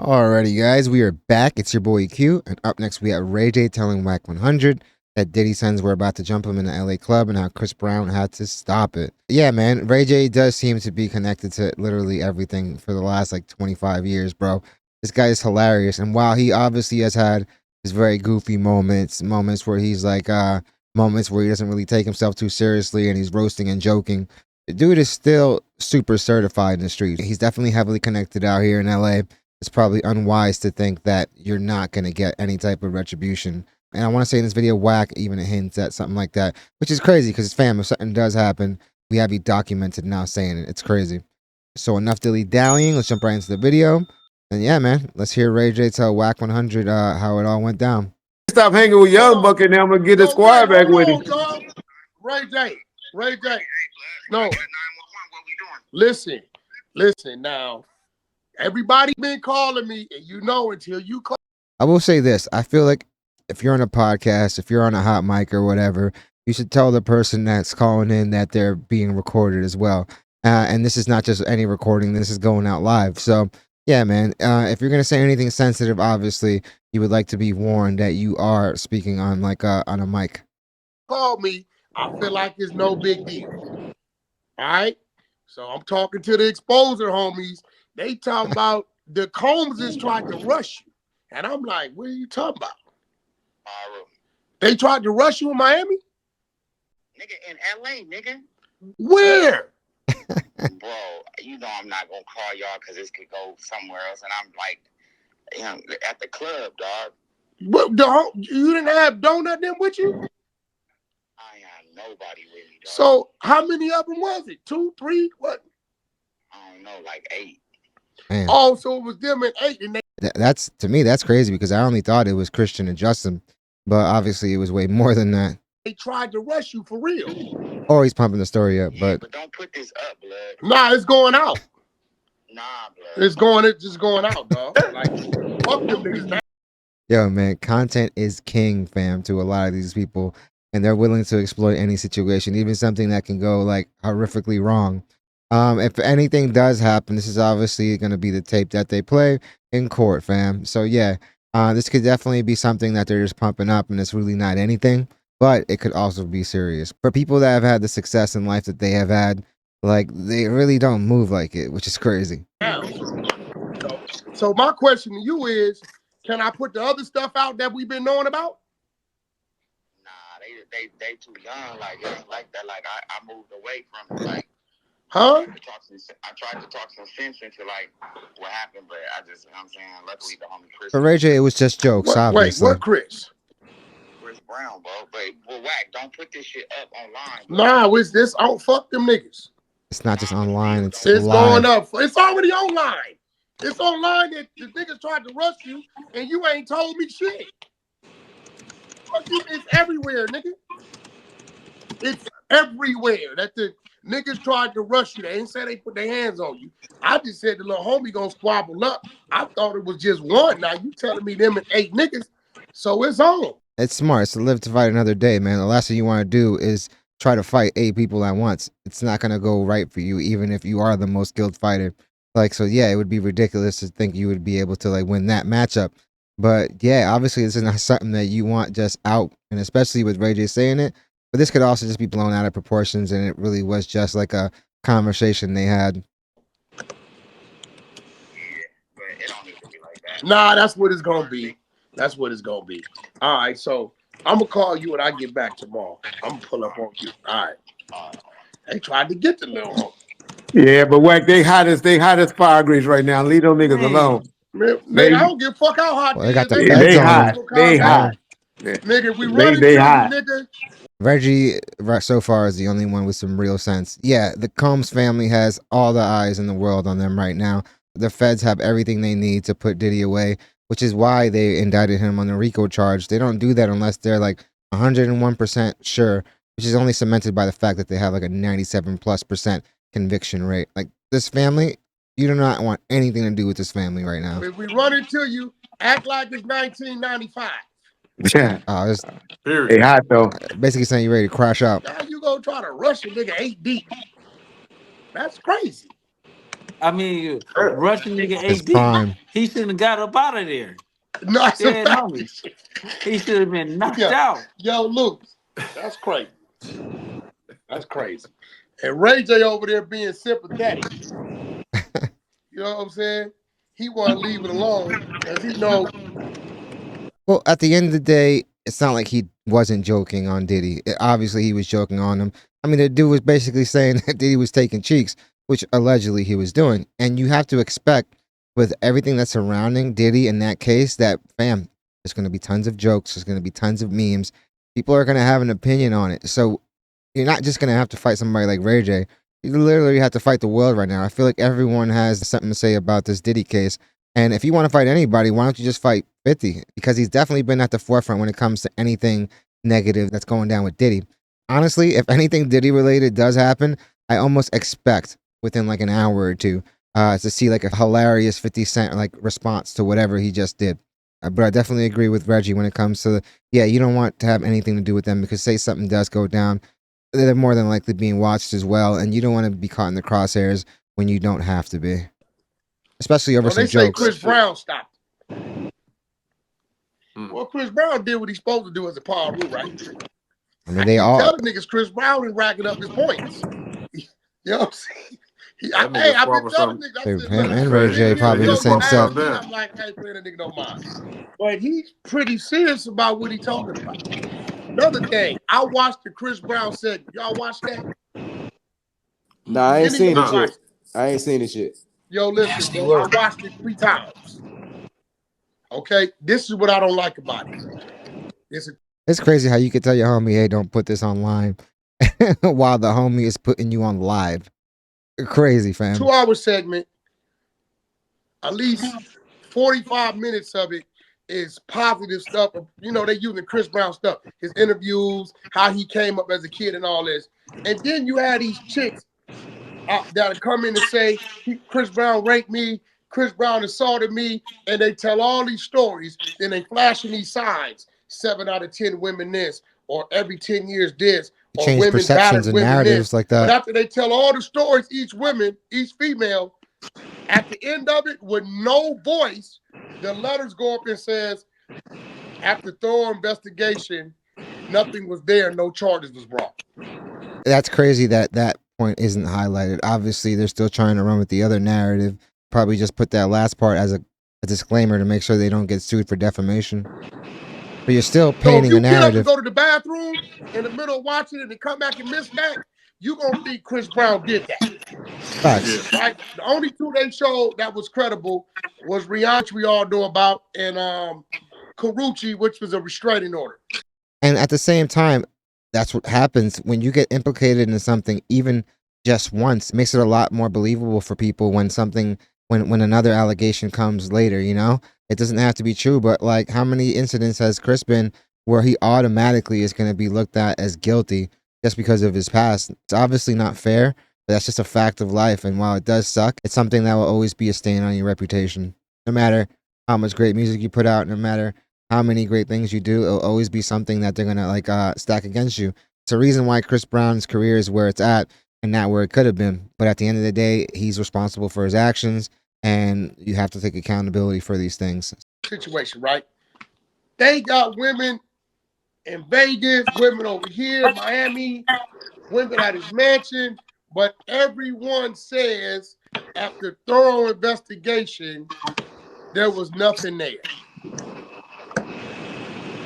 Alrighty, guys, we are back. It's your boy Q, and up next we have Ray J telling WACK 100 that Diddy sons were about to jump him in the LA club and how Chris Brown had to stop it. Yeah, man, Ray J does seem to be connected to literally everything for the last like 25 years, bro. This guy is hilarious, and while he obviously has had his very goofy moments where he's like, moments where he doesn't really take himself too seriously and he's roasting and joking, the dude is still super certified in the streets. He's definitely heavily connected out here in LA. It's probably unwise to think that you're not going to get any type of retribution. And I want to say in this video, WACK even hints at something like that, which is crazy because, fam, if something does happen, we have you documented now saying it. It's crazy. So enough dilly-dallying. Let's jump right into the video. And yeah, man, let's hear Ray J tell WACK 100 how it all went down. Stop hanging with Young Buck and I'm going to get the squad back with him. Ray J. No. Listen now. Everybody been calling me, and you know until you call. I will say this. I feel like if you're on a podcast, if you're on a hot mic or whatever, you should tell the person that's calling in that they're being recorded as well. And this is not just any recording. This is going out live. So, yeah, man, if you're going to say anything sensitive, obviously, you would like to be warned that you are speaking on like on a mic. Call me. I feel like it's no big deal. All right? So I'm talking to the exposer homies. They talking about the Combses tried to rush you. And I'm like, what are you talking about? They tried to rush you in Miami? Nigga, in LA, nigga. Where? Bro, you know I'm not going to call y'all because this could go somewhere else. And I'm like, you know, at the club, dog. But you didn't have Donut them with you? I have nobody with me, dog. So how many of them was it? 2, 3? What? I don't know, like 8. Man. Oh, so it was them and 8. And that's, to me, that's crazy because I only thought it was Christian and Justin. But obviously it was way more than that. They tried to rush you for real. Or he's pumping the story up, but don't put this up, blood. Nah, it's going out. Nah, blood. It's just going out, dog. Like, fuck them niggas now. Yo, man, content is king, fam, to a lot of these people. And they're willing to exploit any situation, even something that can go like horrifically wrong. If anything does happen, this is obviously going to be the tape that they play in court, fam. So yeah, this could definitely be something that they're just pumping up and it's really not anything, but it could also be serious. For people that have had the success in life that they have had, like, they really don't move like it, which is crazy. So my question to you is, can I put the other stuff out that we've been knowing about? Nah, they too young. Like, it ain't like that. Like, I moved away from it. Like, huh? I tried to talk some sense into like what happened, but I just, you know what I'm saying, luckily the homie Chris. For Ray J, it was just jokes, obviously. Wait, what Chris? Chris Brown, bro. But WACK, don't put this shit up online, bro. Nah, it's this. Oh, fuck them niggas. It's not just online, it's live. Going up. It's already online. It's online that the niggas tried to rush you and you ain't told me shit. It's everywhere, nigga. It's everywhere that the niggas tried to rush you. They ain't say they put their hands on you. I just said the little homie gonna squabble up. I thought it was just one. Now you telling me them and 8 niggas, so it's on. It's smart. It's to live to fight another day, man. The last thing you want to do is try to fight 8 people at once. It's not gonna go right for you, even if you are the most skilled fighter. Like, so yeah, it would be ridiculous to think you would be able to like win that matchup. But yeah, obviously this is not something that you want just out, and especially with Ray J saying it. But this could also just be blown out of proportions, and it really was just like a conversation they had. Yeah, but it don't need to be like that. Nah, that's what it's gonna be. That's what it's gonna be. All right, so I'm gonna call you when I get back tomorrow. I'm gonna pull up on you. All right. They tried to get the little homie. Yeah, but WACK, they hot as fire grease right now. Leave those niggas alone. Man, I don't give a fuck how hot they got the is. feds They on hot. them. They hot. Nigga, we running they to hot. you, nigga. Reggie, so far, is the only one with some real sense. Yeah, the Combs family has all the eyes in the world on them right now. The feds have everything they need to put Diddy away, which is why they indicted him on the RICO charge. They don't do that unless they're like 101% sure, which is only cemented by the fact that they have like a 97+% conviction rate. Like, this family, you do not want anything to do with this family right now. If we run into you, act like it's 1995. Yeah. Period. They hot though. Basically saying you're ready to crash out. Now you gonna try to rush a nigga 8 deep. That's crazy. I mean, Russian nigga His AD, prime. he shouldn't have got up out of there. No, that's a Dead fact. homie. He should have been knocked Yeah. out. Yo, Luke, that's crazy. That's crazy. And Ray J over there being sympathetic. You know what I'm saying? He want to leave it alone because he know. Well, at the end of the day, it's not like he wasn't joking on Diddy. Obviously, he was joking on him. I mean, the dude was basically saying that Diddy was taking cheeks, which allegedly he was doing. And you have to expect, with everything that's surrounding Diddy in that case, that, fam, there's going to be tons of jokes. There's going to be tons of memes. People are going to have an opinion on it. So you're not just going to have to fight somebody like Ray J. You literally have to fight the world right now. I feel like everyone has something to say about this Diddy case. And if you want to fight anybody, why don't you just fight 50? Because he's definitely been at the forefront when it comes to anything negative that's going down with Diddy. Honestly, if anything Diddy related does happen, I almost expect within like an hour or two to see like a hilarious 50 Cent like response to whatever he just did. But I definitely agree with Reggie when it comes to, yeah, you don't want to have anything to do with them because say something does go down, they're more than likely being watched as well. And you don't want to be caught in the crosshairs when you don't have to be. Especially over Well, some they say jokes. Chris Brown stopped it. Well, Chris Brown did what he's supposed to do as a power rule, right? I mean, they all. Tell the niggas Chris Brown is racking up his points. You know what I'm saying? I've been telling niggas. I said, Him and look, Ray J 10 probably years the ago, same you set. asked me, I'm like, I ain't playing a nigga no mind. But he's pretty serious about what he's talking about. Another thing, I watched the Chris Brown segment. Y'all watch that? Nah, I ain't seen it watch yet. I ain't seen it yet. Yo, listen, bro, I watched it 3 times. Okay, this is what I don't like about it. It's crazy how you could tell your homie, hey, don't put this online while the homie is putting you on live. Crazy, fam. 2-hour segment. At least 45 minutes of it is positive stuff. You know, they using Chris Brown stuff. His interviews, how he came up as a kid and all this. And then you had these chicks that come in and say, Chris Brown raped me, Chris Brown assaulted me, and they tell all these stories. Then they flashing these signs. 7 out of 10 women this, or every 10 years this, or Change women perceptions battered and women narratives this. like that. But after they tell all the stories, each female, at the end of it, with no voice, the letters go up and says, after thorough investigation, nothing was there, no charges was brought. That's crazy that that point isn't highlighted. Obviously, they're still trying to run with the other narrative. Probably just put that last part as a disclaimer to make sure they don't get sued for defamation. But you're still painting a narrative. Get up to go to the bathroom in the middle of watching it and come back and miss that, you're going to think Chris Brown did that. Facts. Right? The only 2 they showed that was credible was Rihanna, which we all know about, and Karuchi, which was a restraining order. And at the same time, that's what happens when you get implicated in something, even just once. It makes it a lot more believable for people when something, when another allegation comes later, you know? It doesn't have to be true, but like how many incidents has Chris been where he automatically is going to be looked at as guilty just because of his past? It's obviously not fair, but that's just a fact of life. And while it does suck, it's something that will always be a stain on your reputation. No matter how much great music you put out, no matter how many great things you do, it'll always be something that they're gonna like stack against you. It's a reason why Chris Brown's career is where it's at and not where it could have been. But at the end of the day, he's responsible for his actions, and you have to take accountability for these things. Situation, right? They got women in Vegas, women over here, Miami, women at his mansion, but everyone says after thorough investigation, there was nothing there.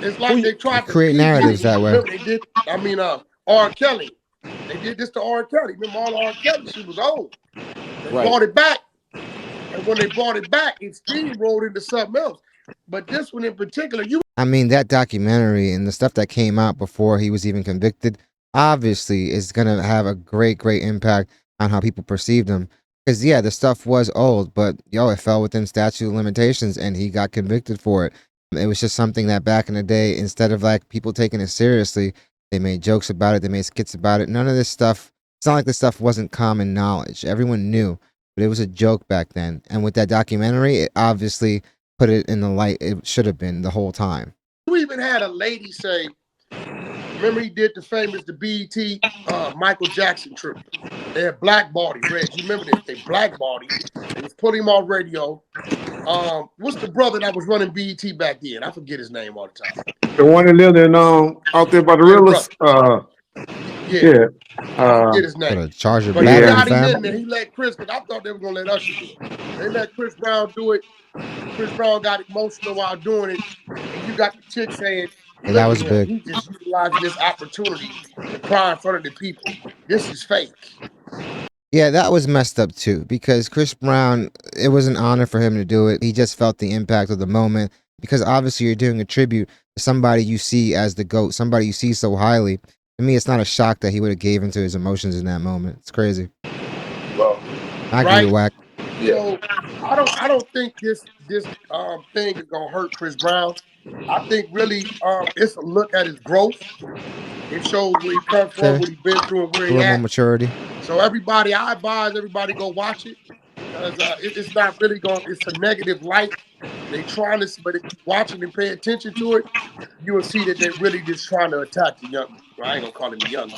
It's like they tried to create narratives that way. They did. I mean, R. Kelly. They did this to R. Kelly. Remember all R. Kelly? She was old. They brought it back, and when they brought it back, it steamrolled into something else. But this one in particular, I mean, that documentary and the stuff that came out before he was even convicted, obviously, is gonna have a great impact on how people perceived him. Because yeah, the stuff was old, but yo, it fell within statute of limitations, and he got convicted for it. It was just something that back in the day, instead of like people taking it seriously, they made jokes about it, they made skits about it. None of this stuff, it's not like this stuff wasn't common knowledge. Everyone knew, but it was a joke back then. And with that documentary, it obviously put it in the light it should have been the whole time. You even had a lady say, Remember he did the BET Michael Jackson tribute. They had blackballed him, Reg. You remember this? They blackballed him. They was putting him on radio. What's the brother that was running BET back then? I forget his name all the time. The one that lived in out there by the rivers. Yeah. I forget his name. Put a charger But he battery, got him fam. in there. He let Chris, because I thought they were gonna let Usher do it. They let Chris Brown do it. Chris Brown got emotional while doing it. And you got the chick saying, And that was big. He's just utilizing this opportunity to cry in front of the people. This is fake. Yeah, that was messed up too, because Chris Brown, it was an honor for him to do it. He just felt the impact of the moment, because obviously you're doing a tribute to somebody you see as the GOAT, somebody you see so highly. To me, it's not a shock that he would have gave into his emotions in that moment. It's crazy. Well, I agree with WACK. So I don't think this thing is gonna hurt Chris Brown. I think really it's a look at his growth. It shows where he comes from, what he's been through, and where A he little at. more maturity. So everybody, I advise everybody go watch it, because it's not really going. It's a negative light. They trying to, but if you watch it and pay attention to it, you will see that they're really just trying to attack the young. Well, I ain't gonna call him young.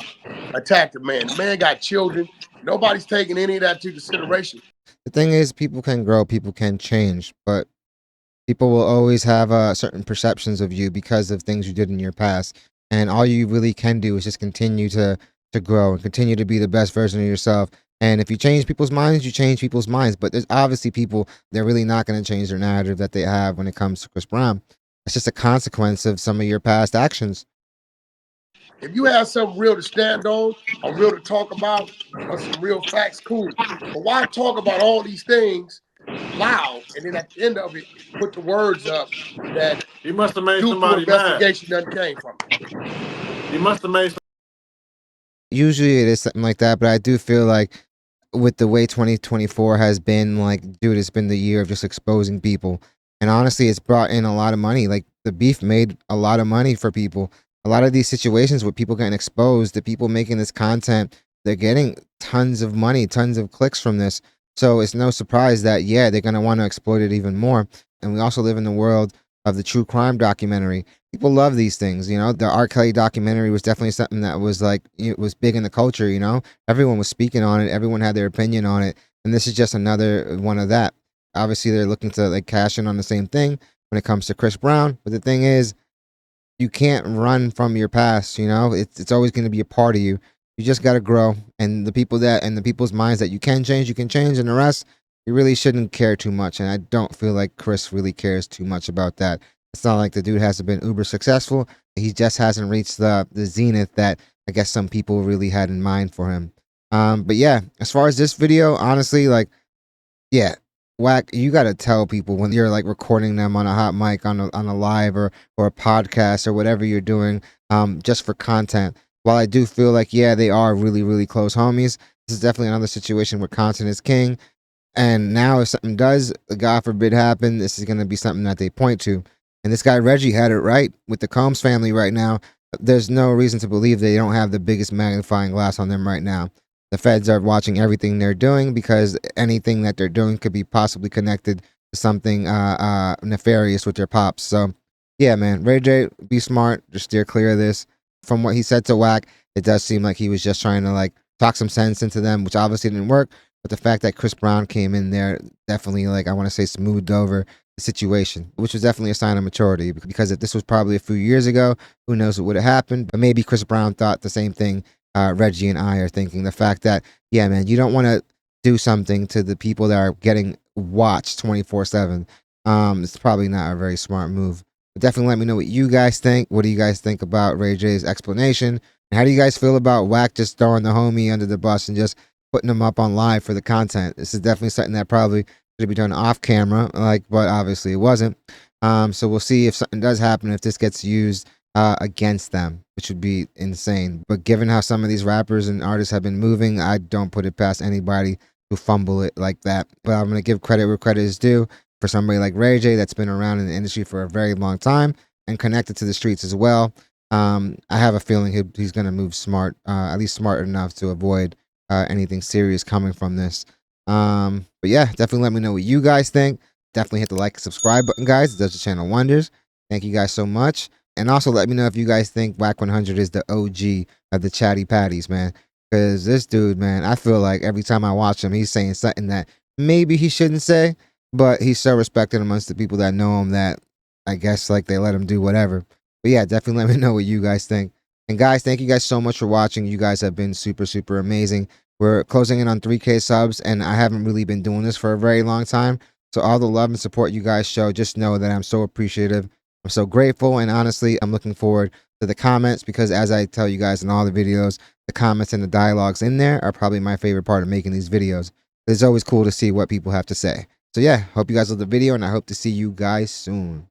Attack the man. The man got children. Nobody's taking any of that into consideration. The thing is, people can grow, people can change, but people will always have certain perceptions of you because of things you did in your past. And all you really can do is just continue to grow and continue to be the best version of yourself. And if you change people's minds, you change people's minds. But there's obviously people, they're really not going to change their narrative that they have when it comes to Chris Brown. It's just a consequence of some of your past actions. If you have something real to stand on, or real to talk about, or some real facts, cool. But why talk about all these things loud, and then at the end of it, put the words up that he must have made due somebody to investigation that came from it. He must have made. Usually it is something like that, but I do feel like with the way 2024 has been, like, dude, it's been the year of just exposing people. And honestly, it's brought in a lot of money. Like, the beef made a lot of money for people. A lot of these situations where people getting exposed, the people making this content, they're getting tons of money, tons of clicks from this. So it's no surprise that, yeah, they're going to want to exploit it even more. And we also live in the world of the true crime documentary. People love these things, you know. The R. Kelly documentary was definitely something that was like, it was big in the culture, you know. Everyone was speaking on it. Everyone had their opinion on it. And this is just another one of that. Obviously, they're looking to like cash in on the same thing when it comes to Chris Brown. But the thing is, you can't run from your past, you know. It's always going to be a part of you. You just got to grow. And the people that, and the people's minds that you can change, and the rest, you really shouldn't care too much. And I don't feel like Chris really cares too much about that. It's not like the dude hasn't been uber successful. He just hasn't reached the zenith that I guess some people really had in mind for him. But yeah, as far as this video, honestly, like, yeah, WACK, you got to tell people when you're like recording them on a hot mic, on a live or a podcast or whatever you're doing, just for content. While I do feel like, yeah, they are really, really close homies, this is definitely another situation where content is king. And now if something does, God forbid, happen, this is going to be something that they point to. And this guy Reggie had it right with the Combs family right now. There's no reason to believe they don't have the biggest magnifying glass on them right now. The feds are watching everything they're doing because anything that they're doing could be possibly connected to something nefarious with their pops. So, yeah, man, Ray J, be smart. Just steer clear of this. From what he said to WACK, it does seem like he was just trying to like talk some sense into them, which obviously didn't work. But the fact that Chris Brown came in there definitely, like, I want to say, smoothed over the situation, which was definitely a sign of maturity. Because if this was probably a few years ago, who knows what would have happened. But maybe Chris Brown thought the same thing Reggie and I are thinking. The fact that, yeah, man, you don't want to do something to the people that are getting watched 24/7. It's probably not a very smart move. But definitely let me know what you guys think. What do you guys think about Ray J's explanation? And how do you guys feel about WACK just throwing the homie under the bus and just putting him up on live for the content? This is definitely something that probably should be done off camera, like, but obviously it wasn't. So we'll see if something does happen, if this gets used against them, which would be insane. But given how some of these rappers and artists have been moving, I don't put it past anybody to fumble it like that. But I'm gonna give credit where credit is due for somebody like Ray J that's been around in the industry for a very long time and connected to the streets as well. I have a feeling he's gonna move smart, at least smart enough to avoid anything serious coming from this. But yeah, definitely let me know what you guys think. Definitely hit the like and subscribe button, guys. It does the channel wonders. Thank you guys so much. And also let me know if you guys think WACK 100 is the OG of the chatty patties, man. Because this dude, man, I feel like every time I watch him, he's saying something that maybe he shouldn't say, but he's so respected amongst the people that know him that I guess like they let him do whatever. But yeah, definitely let me know what you guys think. And guys, thank you guys so much for watching. You guys have been super, super amazing. We're closing in on 3K subs, and I haven't really been doing this for a very long time. So all the love and support you guys show, just know that I'm so appreciative. I'm so grateful, and honestly, I'm looking forward to the comments because as I tell you guys in all the videos, the comments and the dialogues in there are probably my favorite part of making these videos. It's always cool to see what people have to say. So yeah, hope you guys love the video, and I hope to see you guys soon.